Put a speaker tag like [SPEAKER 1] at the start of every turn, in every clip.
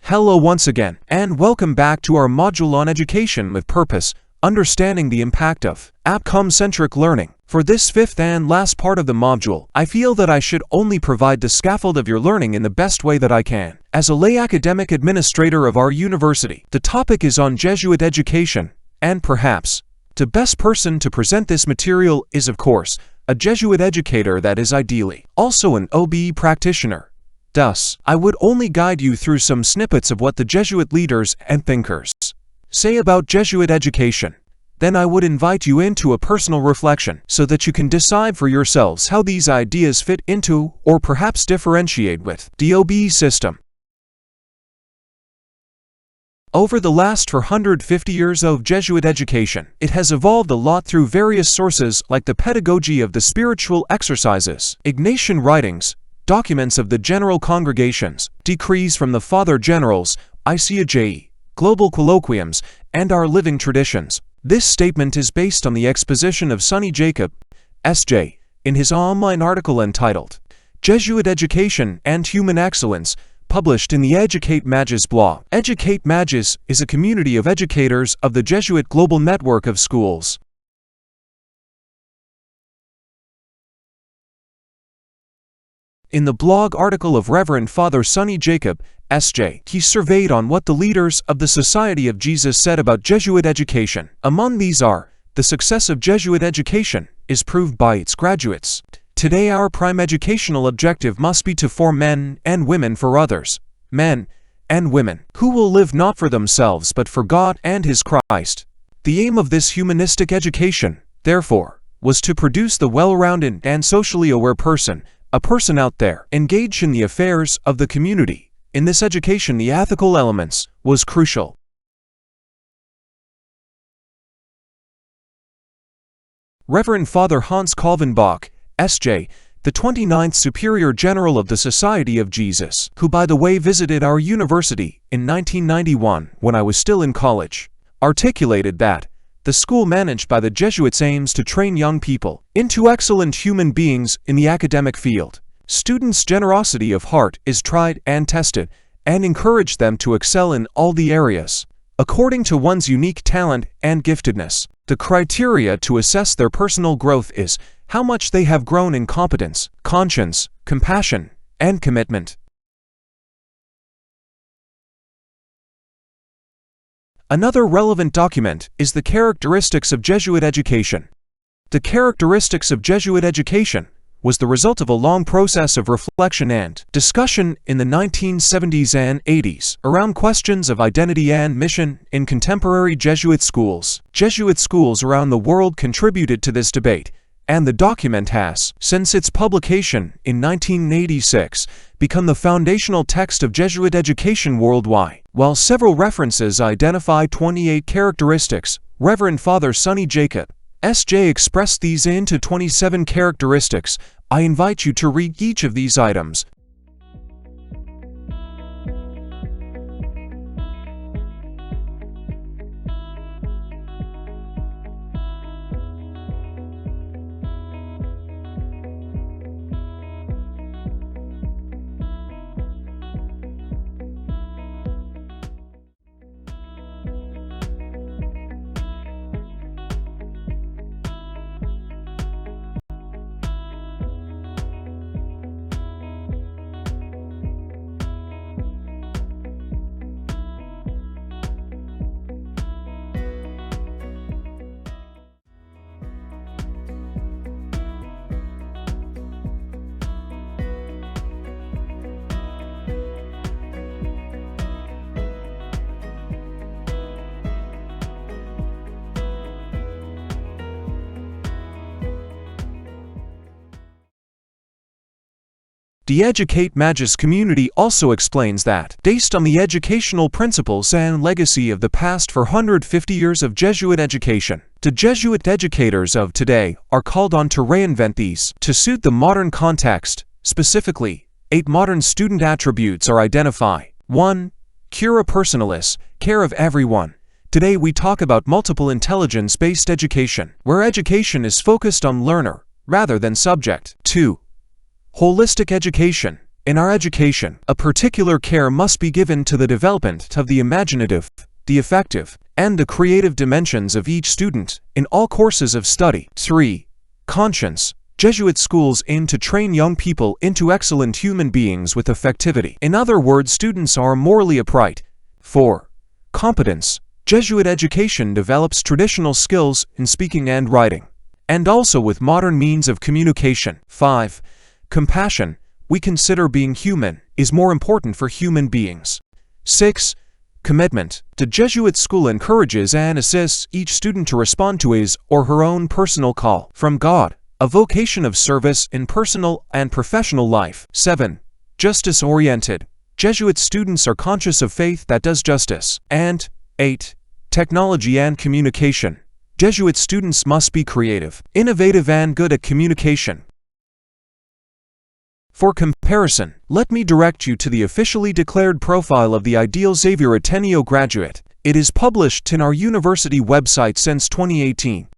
[SPEAKER 1] Hello once again, and welcome back to our module on education with purpose, understanding the impact of outcome-centric learning. For this fifth and last part of the module, I feel that I should only provide the scaffold of your learning in the best way that I can. As a lay academic administrator of our university, the topic is on Jesuit education, and perhaps the best person to present this material is, of course, a Jesuit educator that is ideally also an OBE practitioner. Thus, I would only guide you through some snippets of what the Jesuit leaders and thinkers say about Jesuit education. Then I would invite you into a personal reflection so that you can decide for yourselves how these ideas fit into, or perhaps differentiate with, the OBE system. Over the last 450 years of Jesuit education, it has evolved a lot through various sources like the pedagogy of the spiritual exercises, Ignatian writings, documents of the general congregations, decrees from the Father Generals, ICAJE, global colloquiums, and our living traditions. This statement is based on the exposition of Sonny Jacob, S.J., in his online article entitled Jesuit Education and Human Excellence, published in the Educate Magis blog. Educate Magis is a community of educators of the Jesuit Global Network of Schools. In the blog article of Reverend Father Sonny Jacob, S.J., he surveyed on what the leaders of the Society of Jesus said about Jesuit education. Among these are, the success of Jesuit education is proved by its graduates. Today our prime educational objective must be to form men and women for others, men and women, who will live not for themselves but for God and His Christ. The aim of this humanistic education, therefore, was to produce the well-rounded and socially aware person, a person out there, engaged in the affairs of the community. In this education, the ethical elements was crucial. Reverend Father Hans Calvinbach, S.J., the 29th Superior General of the Society of Jesus, who by the way visited our university in 1991 when I was still in college, articulated that the school managed by the Jesuits aims to train young people into excellent human beings in the academic field. Students' generosity of heart is tried and tested, and encourage them to excel in all the areas, according to one's unique talent and giftedness. The criteria to assess their personal growth is how much they have grown in competence, conscience, compassion, and commitment. Another relevant document is the Characteristics of Jesuit Education. The Characteristics of Jesuit Education was the result of a long process of reflection and discussion in the 1970s and 80s around questions of identity and mission in contemporary Jesuit schools. Jesuit schools around the world contributed to this debate, and the document has, since its publication in 1986, become the foundational text of Jesuit education worldwide. While several references identify 28 characteristics, Reverend Father Sonny Jacob, S.J. expressed these into 27 characteristics. I invite you to read each of these items. The Educate Magis community also explains that, based on the educational principles and legacy of the past 450 years of Jesuit education, the Jesuit educators of today are called on to reinvent these to suit the modern context. Specifically, 8 modern student attributes are identified. 1. Cura personalis, care of everyone. Today we talk about multiple intelligence-based education, where education is focused on learner rather than subject. 2. Holistic education. In our education, a particular care must be given to the development of the imaginative, the affective, and the creative dimensions of each student in all courses of study. 3. Conscience. Jesuit schools aim to train young people into excellent human beings with effectivity. In other words, students are morally upright. 4. Competence. Jesuit education develops traditional skills in speaking and writing, and also with modern means of communication. 5. Compassion. We consider being human is more important for human beings. 6. Commitment. The Jesuit school encourages and assists each student to respond to his or her own personal call from God, a vocation of service in personal and professional life. 7. Justice-oriented. Jesuit students are conscious of faith that does justice. And 8. Technology and communication. Jesuit students must be creative, innovative, and good at communication. For comparison, let me direct you to the officially declared profile of the ideal Xavier Ateneo graduate. It is published in our university website since 2018.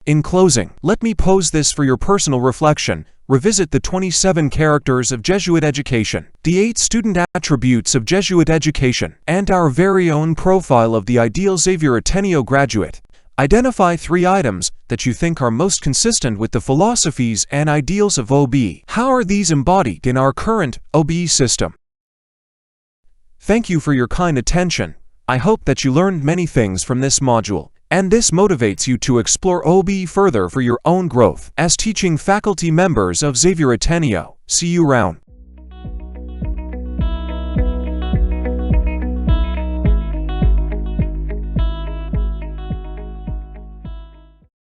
[SPEAKER 1] In closing, let me pose this for your personal reflection. Revisit the 27 characters of Jesuit education, the 8 student attributes of Jesuit education, and our very own profile of the ideal Xavier Ateneo graduate. Identify 3 items that you think are most consistent with the philosophies and ideals of OBE. How are these embodied in our current OBE system? Thank you for your kind attention. I hope that you learned many things from this module, and this motivates you to explore OBE further for your own growth as teaching faculty members of Xavier Ateneo. See you around.